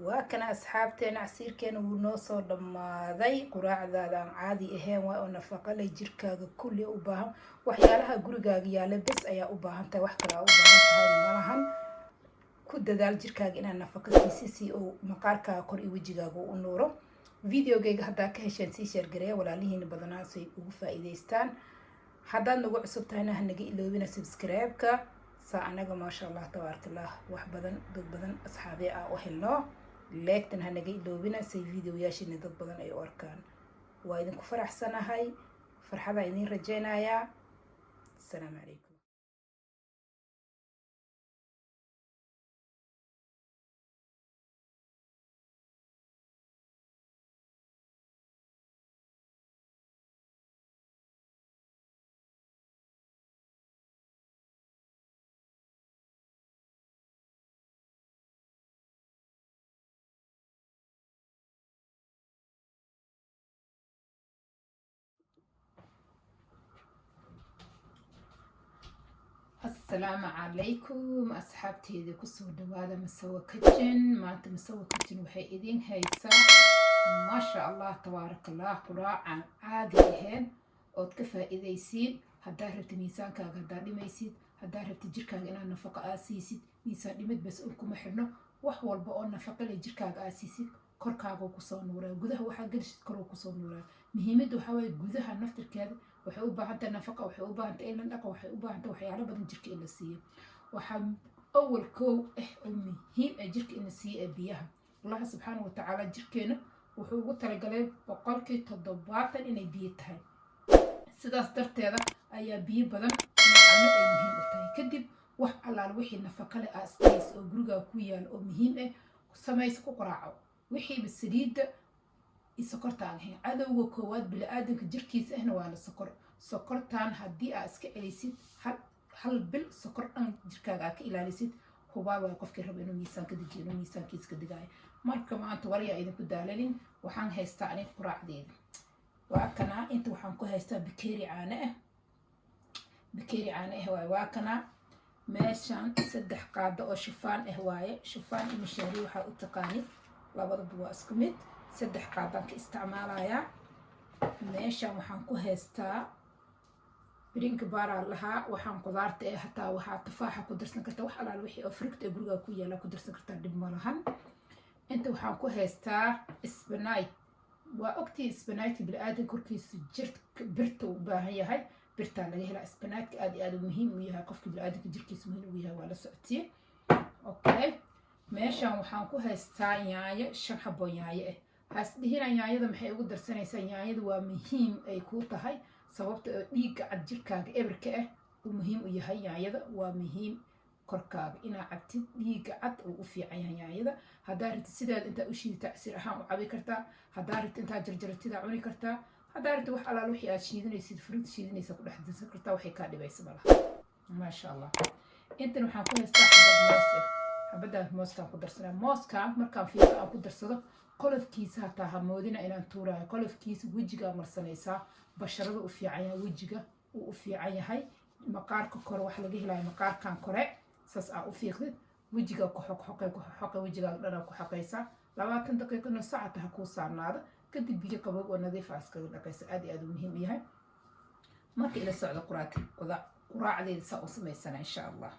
وكنا أصحابتنا عسيركنا ونوصل لما ذي قراع ذا عادي إهان ونفقة لجركا كل أباهم وحيالها قرقا قيالة بس أيا أباهم توحكرا أباهم تهاي مالهن كود ذا جركا إنا نفقة سيسي أو مقاركا قرئي وجيغا ونورو فيديو جيغ هدا كهشان سيشير قرية ولا ليهن بدنا سي وفائديستان هدا نوع عصبتهنا هنجي إلوبنا سبسكرايبكا ساعنا ما شاء الله تبارك الله وحبدن ضد بدن أصحابي أهلنا لكن هنجي إلوبنا سي فيديو ياشين ضد بدن أي أركان وإذا كفرح سنة هاي فرحة بعدين رجعنا يا السلام عليكم. السلام عليكم أصحابتي إذا كسر دوادة مسوى كيتشن ما أنت مسوى كيتشن وحي إذين هيسا ما شاء الله تبارك الله قراء عادي إهين أو تكفى إذا يسين هدا ربت ميسانك هدا لما يسيد هدا ربت جيركا إنا نفقة آسيسيد ميسان لمد بس أولكم محرنا وحوال بقول نفقة لجيركا آسيسيد كوركاغو كسون نورا قدها وحا قرشت كرو كسون نورا مهمة وحاوي قدها نفتر كذا waxay u baahan tahay nafaqo waxay u baahan tahay in la dhaqo waxay u baahan tahay waxyaalo badan jirka in la siiyo waxa awal koow oo muhiim ah jirka in la siiyo biyaha Allah subhanahu wa ta'ala jirkeena wuxuu ugu talagalay 70% inay biyo tahay sidaas darteeda ayaa biyo badan macno ay muhiim u tahay kadib wax allaal wixii nafaqo leh aas oo guriga ku yaal oo muhiim ah sameys ku qaraaco wixii bisaliida sokortaan ahayn cadowga koowaad bini'aadamka jirkiisa ahna waa la sokortaan haddii aad iska celisid hal bil sokor dhan jirkaaga aad ka ilaalisid hubaa waa qofkii raba inuu miisaanka dejiyo inuu miisaankiisa ka digaayo marka maanta waryaa idinku daalanin waxaan haystaa aniga quraacdeeda waa kana inta waxaan ku haystaa bikeeri caano ah waa kana meeshaan 3 qaado oo shufaan ah waaye shufaan iyo mishaari waxaa u taqaanid labadaba waa isku mid 3 qaadaan ka isticmaalayaa meeshaan waxaan ku haystaa drink bara laha waxaan qudaarta ee hataa waxa tufaaxa ku darsan kartaa wax alaal wixii oo fruit ee guriga ku yaala ku darsan kartaa dib ma lahan inta waxaan ku haystaa spinach waa ogtii spinach bilaadan korkiisa birta u baahan yahay birta laga helaa spinach aad iyo aad muhiim u yahay qofka bilaadanka jirkiisa muhiim u yahay waa la socodsiye okay meeshaan waxaan ku haystaa yaanyo 5 xabo yaanyo ah hasdihina yaanyada maxay ugu darsanaysaa yaanyada waa muhiim ay ku tahay sababta dhiigga cad jirkaaga eberka ah uu muhiim u yahay yaanyada waa muhiim korkaaga ina cabtid dhiigga cad uu u fiican yahay yaanyada hadaa rinta sidaad inta u shiidata casir ahaan u cabi kartaa hadaa rinta inta jarjaratida cuni kartaa hadaa rinta wax alaal wixii aad shiidanaysid fruit shiidanaysa ku dhex darsan kartaa waxay ka dhibaysa malaha ma sha Allah intan waxaan ku haystaa xabad moos ku darsanaa mooska markaan fiiqa aan ku darsado qolofkiisa hataa hamoodina inaan tuuraayo qolofkiisa wajiga marsanaysaa basharada u fiican yahay wajiga uu u fiican yahay maqaarka kore wax laga helayo maqaarkan kore saas aan u fiiqdid wajiga ku xoqay wajiga dhan ku xoqaysa 20 daqiiqo nus saacad ha ku saarnaado kadib biyo qabow oo nadiif ah iska dhaqaysa aad iyo aad muhiim yahay marka ila socdo quraacdeeda saa u samaysana insha Allah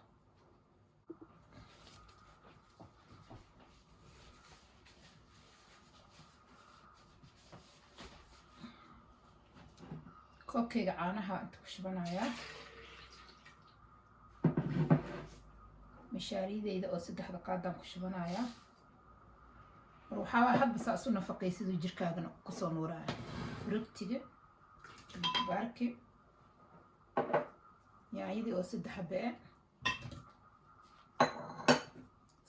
koobkayga caanaha inta ku shubanayaa mishaariideyda oo 3 qaadaan ku shubanayaa waxaa hadba saa isu nafaqaysido jirkaagana ku soo nuuraya rugtiga baarki yaayadii oo 3 xabbe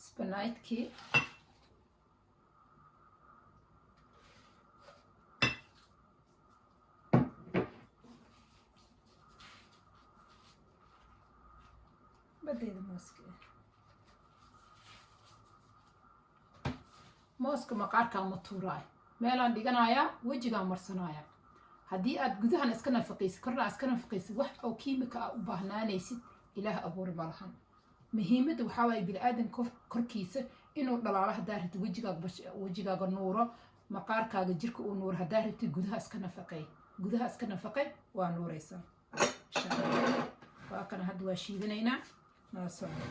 spinachki بديد موسك مقاركا مطوراي ميلان ديغانايا وجيغا مرسنايا هدي اد غدهان اسكنا فقيس كرنا اسكنا فقيس wax oo kiimika u baahnaaneysid ilaah abuur malahan muhiimadu waxa way bil aadan korkiisa inuu dhalaalo haddaa rabtid wejigaaga nuuro maqaarkaaga jirka uu nuuro haddaa rabtid gudaha iska nafaqay waa nuuraysaa insha allah. waa kana hadda waa shiidanaynaa nala socdo.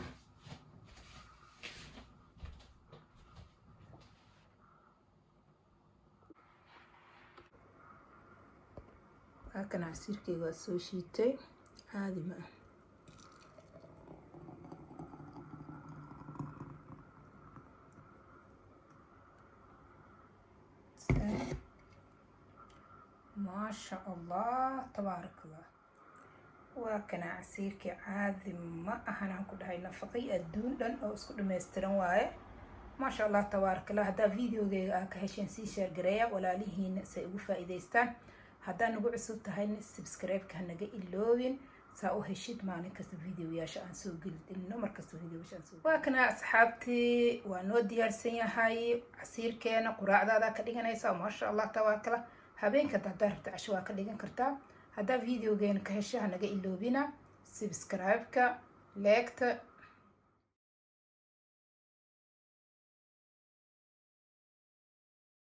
waa kana casiirkeyga waa soo shiitay caadi ma ah. ما شاء الله تبارك الله. وكنا عسيركي عادي ما أهنا كل هاي نفقي الدون لن أو اسكت مسترن واي ما شاء الله تبارك الله. هذا فيديو جاي كهشين سي شير جريا ولا ليه سيقول فائدة استان. هذا نقول صوت هاي سبسكرايب كهنا جاي اللوين ساو هشيت معنا كست فيديو يا شان سو قلت إنه مركز فيديو شان سو. وكنا أصحابتي ونودي هالسنة هاي عسيركي أنا قراء هذا كلينا يسا ما شاء الله تبارك الله. habeenka haddaa rabta casho waa ka dhigan kartaa. haddaa videogeena ka hesha hanaga iloobina subscribe-ka, like-ta